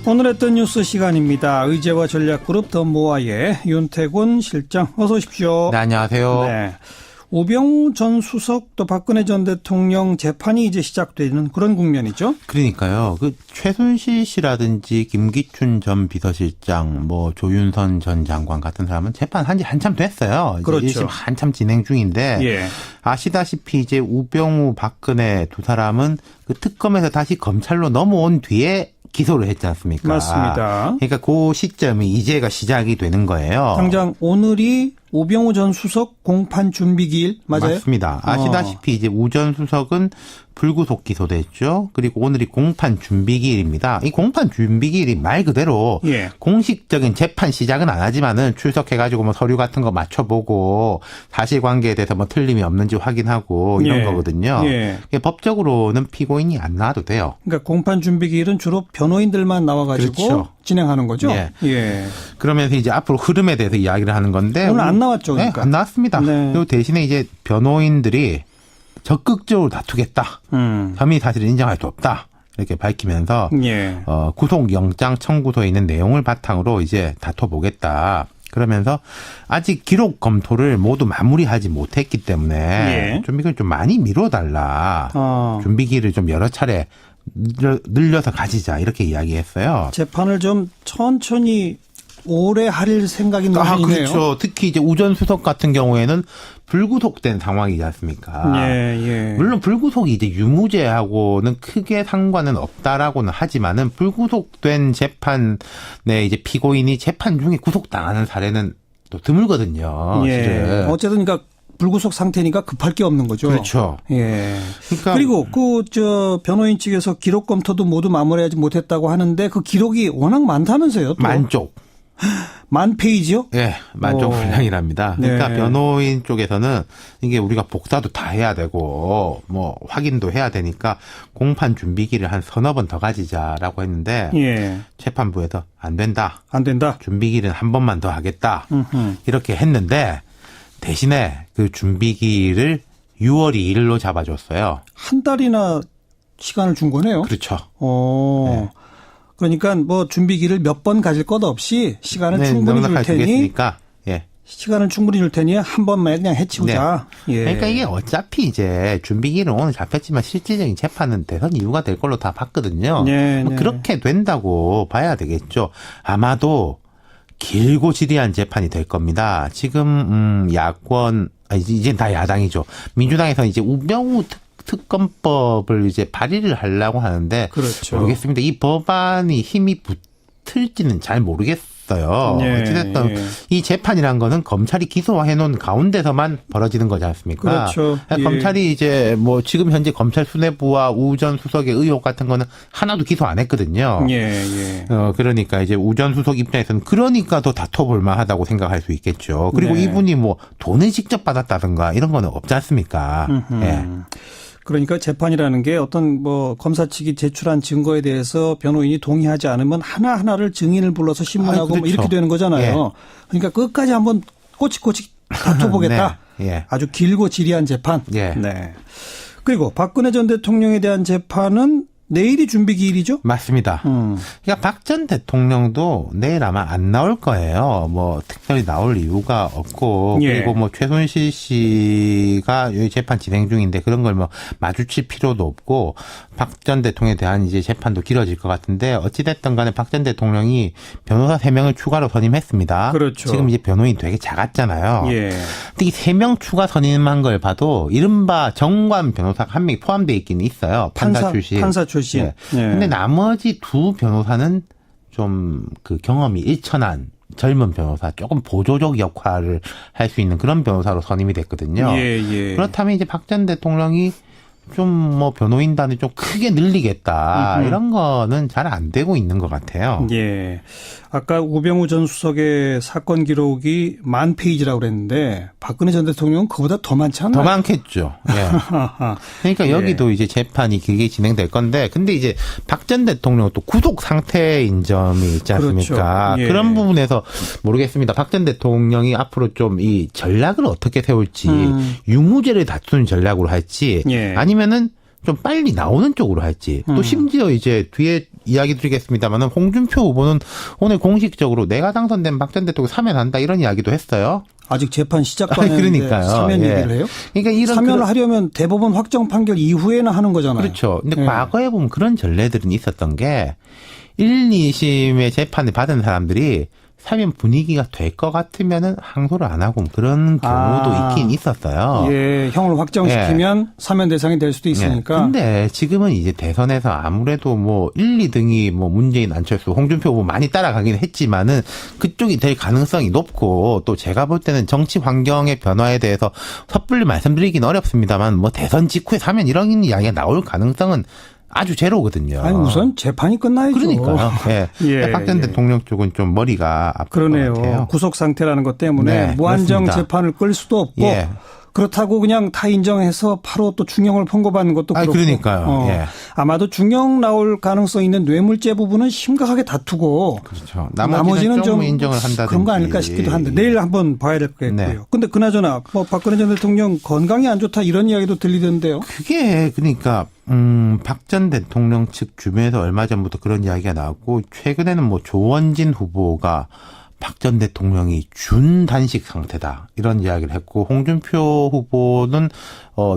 오늘 했던 뉴스 시간입니다. 의제와 전략그룹 더모아의 윤태곤 실장 어서 오십시오. 네, 안녕하세요. 네. 우병우 전 수석 또 박근혜 전 대통령 재판이 이제 시작되는 그런 국면이죠. 그러니까요. 그 최순실 씨라든지 김기춘 전 비서실장, 뭐 조윤선 전 장관 같은 사람은 재판한 지 한참 됐어요. 이제 그렇죠. 1심 한참 진행 중인데 예. 아시다시피 이제 우병우, 박근혜 두 사람은 그 특검에서 다시 검찰로 넘어온 뒤에 기소를 했지 않습니까? 맞습니다. 그러니까 그 시점이 이제가 시작이 되는 거예요. 당장 오늘이 우병우 전 수석 공판 준비기일 맞아요? 맞습니다. 아시다시피 이제 우 전 수석은 불구속 기소됐죠. 그리고 오늘이 공판 준비기일입니다. 이 공판 준비기일이 말 그대로 예. 공식적인 재판 시작은 안 하지만은 출석해가지고 뭐 서류 같은 거 맞춰보고 사실관계에 대해서 뭐 틀림이 없는지 확인하고 이런 예. 거거든요. 예. 법적으로는 피고인이 안 나와도 돼요. 그러니까 공판 준비기일은 주로 변호인들만 나와가지고 그렇죠. 진행하는 거죠. 예. 예. 그러면서 이제 앞으로 흐름에 대해서 이야기를 하는 건데 오늘 안 나왔죠, 그러니까. 네, 안 나왔습니다. 네. 그리고 대신에 이제 변호인들이 적극적으로 다투겠다. 혐의 사실을 인정할 수 없다. 이렇게 밝히면서 예. 구속영장 청구서에 있는 내용을 바탕으로 이제 다퉈보겠다. 그러면서 아직 기록 검토를 모두 마무리하지 못했기 때문에 예. 좀 이걸 좀 많이 미뤄달라. 준비기를 좀 여러 차례 늘려서 가지자 이렇게 이야기했어요. 재판을 좀 천천히 오래 할 생각인 모양이네요. 그렇죠. 특히 이제 우 전 수석 같은 경우에는 불구속된 상황이지 않습니까? 예, 예. 물론 불구속이 이제 유무죄하고는 크게 상관은 없다라고는 하지만은 불구속된 재판에 이제 피고인이 재판 중에 구속당하는 사례는 또 드물거든요. 예. 실은. 어쨌든 그러니까 불구속 상태니까 급할 게 없는 거죠. 그렇죠. 예. 그러니까 그리고 변호인 측에서 기록 검토도 모두 마무리하지 못했다고 하는데 그 기록이 워낙 많다면서요. 또. 만쪽. 만 페이지요? 예, 만족 분량이랍니다. 그러니까 네. 변호인 쪽에서는 이게 우리가 복사도 다 해야 되고 뭐 확인도 해야 되니까 공판 준비기를 한 서너 번 더 가지자라고 했는데 예. 재판부에서 안 된다. 안 된다. 준비기는 한 번만 더 하겠다. 이렇게 했는데 대신에 그 준비기를 6월 2일로 잡아줬어요. 한 달이나 시간을 준 거네요. 그렇죠. 네. 그러니까 뭐 준비기를 몇 번 가질 것 없이 시간을 충분히 줄 테니 주겠으니까. 예. 시간을 충분히 줄 테니 한 번만 그냥 해치우자. 네. 예. 그러니까 이게 어차피 이제 준비기일은 오늘 잡혔지만 실질적인 재판은 대선 이후가 될 걸로 다 봤거든요. 네, 네. 그렇게 된다고 봐야 되겠죠. 아마도 길고 지리한 재판이 될 겁니다. 지금 야권 이제 다 야당이죠. 민주당에서 이제 우병우 특검법을 이제 발의를 하려고 하는데 그렇죠. 모르겠습니다. 이 법안이 힘이 붙을지는 잘 모르겠어요. 예, 어찌됐든 예. 이 재판이란 거는 검찰이 기소해 놓은 가운데서만 벌어지는 거지 않습니까? 그렇죠. 예. 검찰이 이제 뭐 지금 현재 검찰 수뇌부와 우 전 수석의 의혹 같은 거는 하나도 기소 안 했거든요. 예, 예. 그러니까 이제 우 전 수석 입장에서는 그러니까 더 다퉈볼 만하다고 생각할 수 있겠죠. 그리고 네. 이분이 뭐 돈을 직접 받았다든가 이런 거는 없지 않습니까? 예. 그러니까 재판이라는 게 어떤 뭐 검사 측이 제출한 증거에 대해서 변호인이 동의하지 않으면 하나하나를 증인을 불러서 신문하고 그렇죠. 뭐 이렇게 되는 거잖아요. 그러니까 끝까지 한번 꼬치꼬치 다퉈보겠다. 네. 예. 아주 길고 지리한 재판. 예. 네. 그리고 박근혜 전 대통령에 대한 재판은 내일이 준비기일이죠? 맞습니다. 그러니까 박 전 대통령도 내일 아마 안 나올 거예요. 뭐 특별히 나올 이유가 없고 예. 그리고 뭐 최순실 씨가 여기 재판 진행 중인데 그런 걸 뭐 마주칠 필요도 없고 박 전 대통령에 대한 이제 재판도 길어질 것 같은데 어찌 됐든 간에 박 전 대통령이 변호사 3명을 추가로 선임했습니다. 그렇죠. 지금 이제 변호인 되게 작았잖아요. 예. 근데 이 3명 추가 선임한 걸 봐도 이른바 정관 변호사가 1명이 포함되어 있기는 있어요. 판사 출신. 판사 출신. 예. 예. 근데 나머지 2 변호사는 좀 그 경험이 일천한 젊은 변호사, 조금 보조적 역할을 할 수 있는 그런 변호사로 선임이 됐거든요. 예, 예. 그렇다면 이제 박 전 대통령이 좀 뭐 변호인단을 좀 크게 늘리겠다 이런 거는 잘 안 되고 있는 것 같아요. 예. 아까 우병우 전 수석의 사건 기록이 만 페이지라고 그랬는데 박근혜 전 대통령은 그보다 더 많지 않나요? 더 많겠죠. 예. 그러니까 여기도 이제 재판이 길게 진행될 건데, 근데 이제 박 전 대통령은 또 구속 상태인 점이 있지 않습니까? 그렇죠. 예. 그런 부분에서 모르겠습니다. 박 전 대통령이 앞으로 좀 이 전략을 어떻게 세울지, 유무죄를 다투는 전략으로 할지, 예. 아니면은 좀 빨리 나오는 쪽으로 할지, 또 심지어 이제 뒤에 이야기 드리겠습니다만은 홍준표 후보는 오늘 공식적으로 내가 당선된 박 전 대통령 사면한다 이런 이야기도 했어요. 아직 재판 시작도 안 했는데 그러니까요. 사면 예. 얘기를 해요? 그러니까 이런 사면을 하려면 대법원 확정 판결 이후에는 하는 거잖아요. 그렇죠. 근데 예. 과거에 보면 그런 전례들은 있었던 게 1, 2심의 재판을 받은 사람들이 사면 분위기가 될 것 같으면은 항소를 안 하고 그런 경우도 있긴 있었어요. 예, 형을 확정시키면 사면 대상이 될 수도 있으니까. 근데 지금은 이제 대선에서 아무래도 뭐 1, 2등이 뭐 문재인, 안철수, 홍준표 후보 많이 따라가긴 했지만은 그쪽이 될 가능성이 높고 또 제가 볼 때는 정치 환경의 변화에 대해서 섣불리 말씀드리긴 어렵습니다만 뭐 대선 직후에 사면 이런 이야기가 나올 가능성은 아주 제로거든요. 아니 우선 재판이 끝나야죠. 그러니까요. 예. 예, 박 전 예. 대통령 쪽은 좀 머리가 아플 것 같아요. 그러네요. 구속 상태라는 것 때문에 네, 무한정 그렇습니다. 재판을 끌 수도 없고 예. 그렇다고 그냥 다 인정해서 바로 또 중형을 선고받는 것도 아니, 그렇고. 그러니까요. 예. 아마도 중형 나올 가능성 있는 뇌물죄 부분은 심각하게 다투고 그렇죠. 나머지는 좀 인정을 한다든지 그런 거 아닐까 싶기도 한데 내일 한번 봐야 될 것 같고요. 네. 근데 그나저나 뭐 박근혜 전 대통령 건강이 안 좋다 이런 이야기도 들리던데요. 그게 그러니까 박 전 대통령 측 주변에서 얼마 전부터 그런 이야기가 나왔고 최근에는 뭐 조원진 후보가 박 전 대통령이 준단식 상태다 이런 이야기를 했고 홍준표 후보는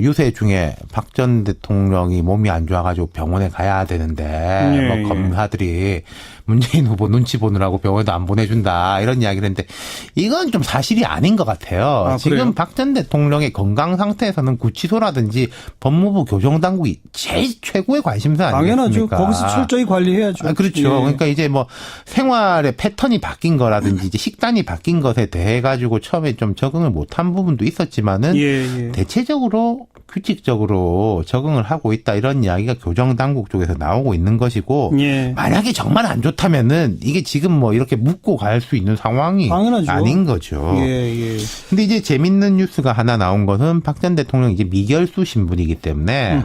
유세 중에 박 전 대통령이 몸이 안 좋아가지고 병원에 가야 되는데 뭐 검사들이 문재인 후보 눈치 보느라고 병원에도 안 보내준다 이런 이야기를 했는데 이건 좀 사실이 아닌 것 같아요. 지금 박 전 대통령의 건강 상태에서는 구치소라든지 법무부 교정당국이 제일 최고의 관심사 아니겠습니까? 당연하죠. 거기서 철저히 관리해야죠. 그렇죠. 예. 그러니까 이제 뭐 생활의 패턴이 바뀐 거라든지 이제 식단이 바뀐 것에 대해 가지고 처음에 좀 적응을 못한 부분도 있었지만은 예. 대체적으로 규칙적으로 적응을 하고 있다 이런 이야기가 교정당국 쪽에서 나오고 있는 것이고 예. 만약에 정말 안 좋다면은 이게 지금 뭐 이렇게 묻고 갈 수 있는 상황이 당연하죠. 아닌 거죠. 예. 근데 이제 재밌는 뉴스가 하나 나온 것은 박 전 대통령 이제 미결수 신분이기 때문에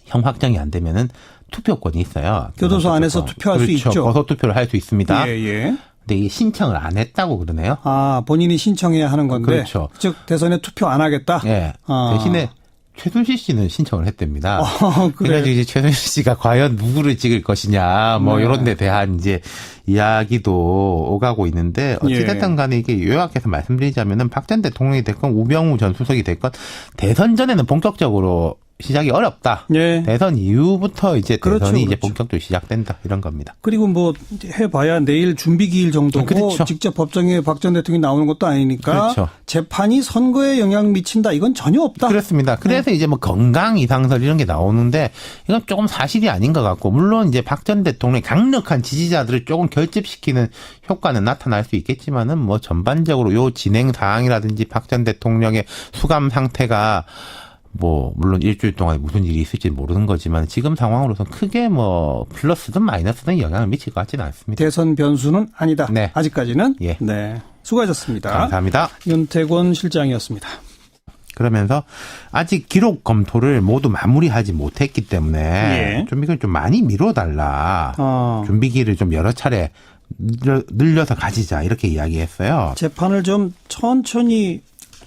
형 확정이 안 되면은 투표권이 있어요. 교도소 안에서 투표할 그렇죠. 수 있죠. 거소 투표를 할 수 있습니다. 예. 근데 이게 신청을 안 했다고 그러네요. 아, 본인이 신청해야 하는 건데. 그렇죠. 즉 대선에 투표 안 하겠다. 예. 대신에 최순실 씨는 신청을 했답니다. 그래. 그래가지고 이제 최순실 씨가 과연 누구를 찍을 것이냐, 뭐 네. 이런 데 대한 이제 이야기도 오가고 있는데 어찌됐든 간에 이게 요약해서 말씀드리자면은 박 전 대통령이 됐건 우병우 전 수석이 됐건 대선 전에는 본격적으로 시작이 어렵다. 예. 대선 이후부터 이제 그렇죠, 대선이 이제 그렇죠. 본격적으로 시작된다 이런 겁니다. 그리고 뭐 해봐야 내일 준비 기일 정도고 그렇죠. 직접 법정에 박 전 대통령이 나오는 것도 아니니까 그렇죠. 재판이 선거에 영향 미친다 이건 전혀 없다. 그렇습니다. 그래서 이제 뭐 건강 이상설 이런 게 나오는데 이건 조금 사실이 아닌 것 같고 물론 이제 박 전 대통령의 강력한 지지자들을 조금 결집시키는 효과는 나타날 수 있겠지만은 뭐 전반적으로 요 진행 사항이라든지 박 전 대통령의 수감 상태가 뭐 물론 일주일 동안에 무슨 일이 있을지 모르는 거지만 지금 상황으로서는 크게 뭐 플러스든 마이너스든 영향을 미칠 것 같지는 않습니다. 대선 변수는 아니다. 네. 아직까지는. 예. 네. 수고하셨습니다. 감사합니다. 윤태권 실장이었습니다. 그러면서 아직 기록 검토를 모두 마무리하지 못했기 때문에 예. 좀 이걸 좀 많이 미뤄달라. 준비기를 좀 여러 차례 늘려서 가지자 이렇게 이야기했어요. 재판을 좀 천천히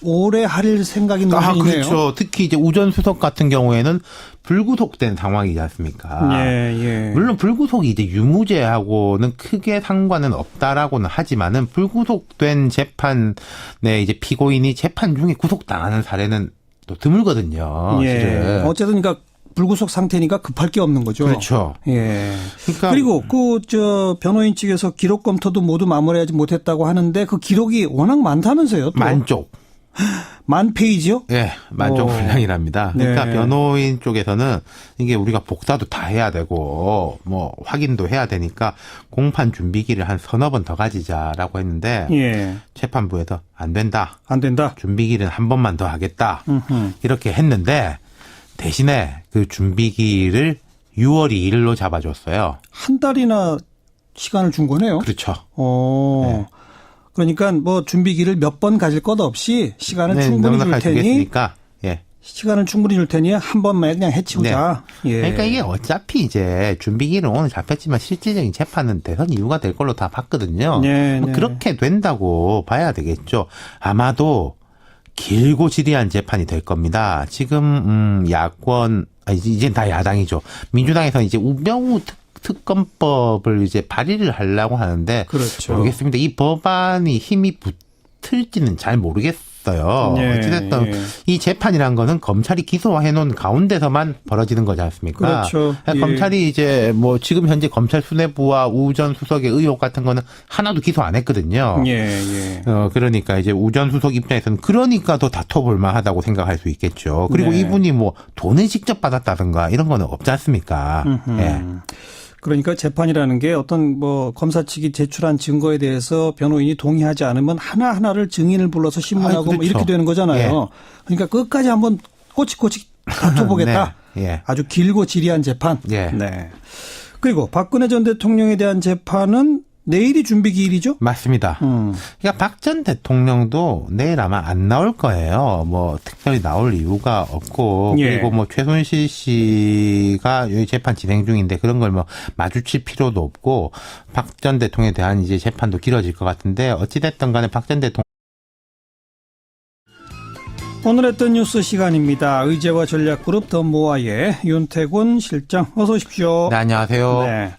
오래 할 생각인 모양이네요. 그렇죠. 특히 이제 우전 수석 같은 경우에는 불구속된 상황이지 않습니까? 예. 물론 불구속이 이제 유무죄하고는 크게 상관은 없다라고는 하지만은 불구속된 재판에 이제 피고인이 재판 중에 구속당하는 사례는 또 드물거든요. 실은. 어쨌든 그러니까 불구속 상태니까 급할 게 없는 거죠. 그렇죠. 예. 그러니까 그리고 변호인 측에서 기록 검토도 모두 마무리하지 못했다고 하는데 그 기록이 워낙 많다면서요. 또. 만쪽. 만 페이지요? 예, 만족 분량이랍니다. 그러니까 네. 변호인 쪽에서는 이게 우리가 복사도 다 해야 되고 뭐 확인도 해야 되니까 공판 준비기를 한 서너 번 더 가지자라고 했는데 예. 재판부에서 안 된다. 안 된다. 준비기는 한 번만 더 하겠다. 이렇게 했는데 대신에 그 준비기를 6월 2일로 잡아줬어요. 한 달이나 시간을 준 거네요. 그렇죠. 네. 그러니까 뭐 준비기를 몇 번 가질 것 없이 시간을 충분히 줄 테니 주겠으니까, 예. 시간을 충분히 줄 테니 한 번만 그냥 해치우자. 네. 예. 그러니까 이게 어차피 이제 준비기는 오늘 잡혔지만 실질적인 재판은 대선 이후가 될 걸로 다 봤거든요. 네. 그렇게 된다고 봐야 되겠죠. 아마도 길고 지리한 재판이 될 겁니다. 지금 야권 이젠 다 야당이죠. 민주당에서 이제 우병우 특검법을 이제 발의를 하려고 하는데 그렇죠. 모르겠습니다. 이 법안이 힘이 붙을지는 잘 모르겠어요. 예, 어찌됐든 예. 이 재판이란 거는 검찰이 기소해 놓은 가운데서만 벌어지는 거지 않습니까? 그렇죠. 예. 검찰이 이제 뭐 지금 현재 검찰 수뇌부와 우 전 수석의 의혹 같은 거는 하나도 기소 안 했거든요. 예, 예. 그러니까 이제 우 전 수석 입장에서는 그러니까 더 다퉈볼 만하다고 생각할 수 있겠죠. 그리고 네. 이분이 뭐 돈을 직접 받았다든가 이런 거는 없지 않습니까? 예. 그러니까 재판이라는 게 어떤 뭐 검사 측이 제출한 증거에 대해서 변호인이 동의하지 않으면 하나하나를 증인을 불러서 신문하고 그렇죠. 뭐 이렇게 되는 거잖아요. 그러니까 끝까지 한번 꼬치꼬치 다퉈보겠다. 네. 예. 아주 길고 지리한 재판. 예. 네. 그리고 박근혜 전 대통령에 대한 재판은 내일이 준비 기일이죠? 맞습니다. 그러니까 박 전 대통령도 내일 아마 안 나올 거예요. 뭐 특별히 나올 이유가 없고 예. 그리고 뭐 최순실 씨가 여기 재판 진행 중인데 그런 걸 뭐 마주칠 필요도 없고 박 전 대통령에 대한 이제 재판도 길어질 것 같은데 어찌 됐든 간에 박 전 대통령 오늘 했던 뉴스 시간입니다. 의제와 전략그룹 더 모아의 윤태곤 실장 어서 오십시오. 네, 안녕하세요. 네.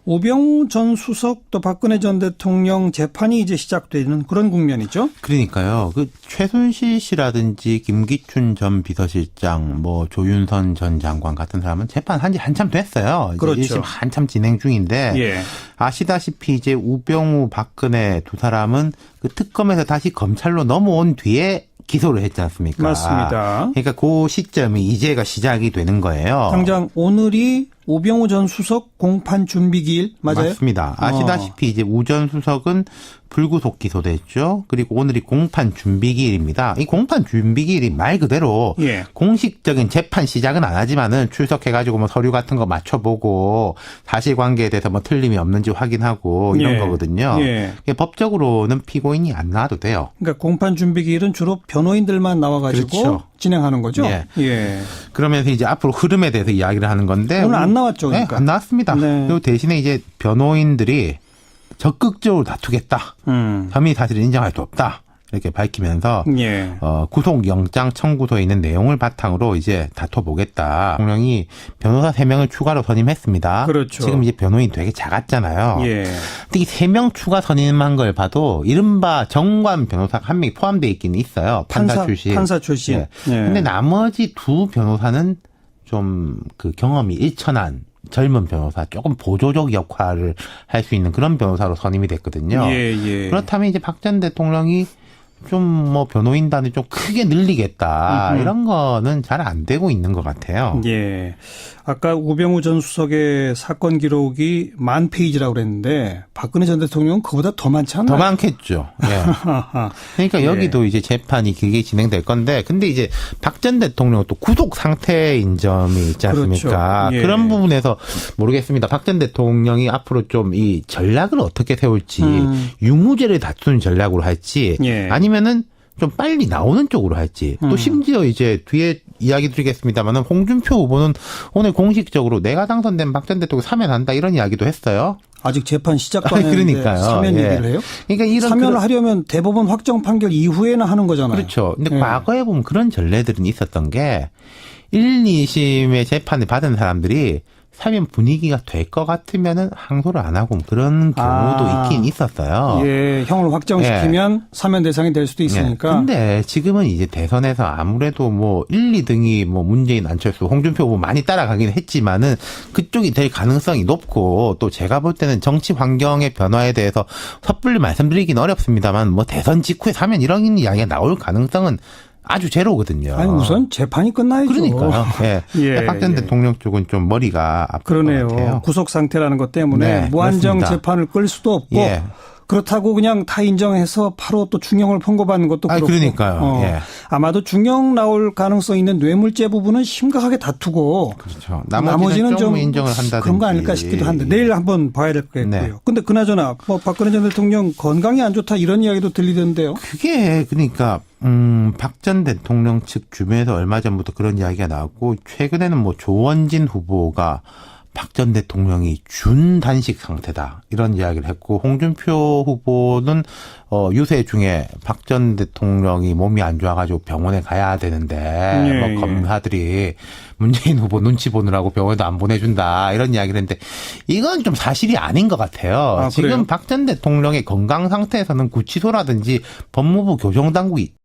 우병우 전 수석 또 박근혜 전 대통령 재판이 이제 시작되는 그런 국면이죠. 그러니까요. 그 최순실 씨라든지 김기춘 전 비서실장, 뭐 조윤선 전 장관 같은 사람은 재판한 지 한참 됐어요. 이제 그렇죠. 1심 한참 진행 중인데 예. 아시다시피 이제 우병우, 박근혜 두 사람은 그 특검에서 다시 검찰로 넘어온 뒤에 기소를 했지 않습니까? 맞습니다. 그러니까 그 시점이 이제가 시작이 되는 거예요. 당장 오늘이 우병우 전 수석 공판 준비 기일 맞아요? 맞습니다. 아시다시피 이제 우 전 수석은 불구속 기소됐죠. 그리고 오늘이 공판 준비기일입니다. 이 공판 준비기일이 말 그대로 예. 공식적인 재판 시작은 안 하지만은 출석해가지고 뭐 서류 같은 거 맞춰보고 사실관계에 대해서 뭐 틀림이 없는지 확인하고 이런 예. 거거든요. 예. 법적으로는 피고인이 안 나와도 돼요. 그러니까 공판 준비 기일은 주로 변호인들만 나와가지고 그렇죠. 진행하는 거죠. 예. 예. 그러면서 이제 앞으로 흐름에 대해서 이야기를 하는 건데 오늘 안 나왔죠, 그러니까. 네, 안 나왔습니다. 네. 그리고 대신에 이제 변호인들이 적극적으로 다투겠다. 혐의 사실을 인정할 수 없다. 이렇게 밝히면서 예. 구속영장 청구서에 있는 내용을 바탕으로 이제 다퉈보겠다. 대통령이 변호사 3명을 추가로 선임했습니다. 그렇죠. 지금 이제 변호인 되게 작았잖아요. 예. 근데 이 3명 추가 선임한 걸 봐도 이른바 정관 변호사가 1명이 포함되어 있기는 있어요. 판사 출신. 판사 출신. 예. 근데 나머지 두 변호사는 좀 그 경험이 일천한 젊은 변호사, 조금 보조적 역할을 할 수 있는 그런 변호사로 선임이 됐거든요. 예, 예. 그렇다면 이제 박 전 대통령이 좀 뭐 변호인단을 좀 크게 늘리겠다. 이런 거는 잘 안 되고 있는 것 같아요. 예. 아까 우병우 전 수석의 사건 기록이 10,000페이지라고 그랬는데 박근혜 전 대통령은 그보다 더 많지 않나요? 더 많겠죠. 예. 그러니까 여기도 이제 재판이 길게 진행될 건데, 근데 이제 박 전 대통령은 또 구속 상태인 점이 있지 않습니까? 그렇죠. 예. 그런 부분에서 모르겠습니다. 박 전 대통령이 앞으로 좀 이 전략을 어떻게 세울지, 유무죄를 다투는 전략으로 할지, 예. 아니면은 좀 빨리 나오는 쪽으로 할지. 또 심지어 이제 뒤에 이야기 드리겠습니다만은 홍준표 후보는 오늘 공식적으로 내가 당선된 박 전 대통령 사면한다 이런 이야기도 했어요. 아직 재판 시작도 안 했는데 그러니까요. 사면 예. 얘기를 해요? 그러니까 이런 사면을 하려면 대법원 확정 판결 이후에는 하는 거잖아요. 그렇죠. 근데 예. 과거에 보면 그런 전례들은 있었던 게 1, 2심의 재판을 받은 사람들이 사면 분위기가 될 것 같으면은 항소를 안 하고 그런 경우도 있긴 있었어요. 예, 형을 확정시키면 사면 대상이 될 수도 있으니까. 근데 지금은 이제 대선에서 아무래도 뭐 1, 2등이 뭐 문재인, 안철수, 홍준표 후보 많이 따라가긴 했지만은 그쪽이 될 가능성이 높고 또 제가 볼 때는 정치 환경의 변화에 대해서 섣불리 말씀드리긴 어렵습니다만 뭐 대선 직후에 사면 이런 이야기가 나올 가능성은 아주 제로거든요. 아니 우선 재판이 끝나야죠. 그러니까요. 예. 예, 박 전 예. 대통령 쪽은 좀 머리가 아플 것 그러네요. 같아요. 구속 상태라는 것 때문에 네, 무한정 그렇습니다. 재판을 끌 수도 없고 예. 그렇다고 그냥 다 인정해서 바로 또 중형을 선고받는 것도 아니, 그렇고. 그러니까요. 예. 아마도 중형 나올 가능성 있는 뇌물죄 부분은 심각하게 다투고 그렇죠. 나머지는 좀 인정을 한다든지 그런 거 아닐까 싶기도 한데 내일 한번 봐야 될 것 같고요. 네. 근데 그나저나 뭐 박근혜 전 대통령 건강이 안 좋다 이런 이야기도 들리던데요. 그게 그러니까 박 전 대통령 측 주변에서 얼마 전부터 그런 이야기가 나왔고 최근에는 뭐 조원진 후보가 박 전 대통령이 준단식 상태다. 이런 이야기를 했고, 홍준표 후보는, 유세 중에 박 전 대통령이 몸이 안 좋아가지고 병원에 가야 되는데, 검사들이 문재인 후보 눈치 보느라고 병원에도 안 보내준다. 이런 이야기를 했는데, 이건 좀 사실이 아닌 것 같아요. 지금 박 전 대통령의 건강 상태에서는 구치소라든지 법무부 교정당국이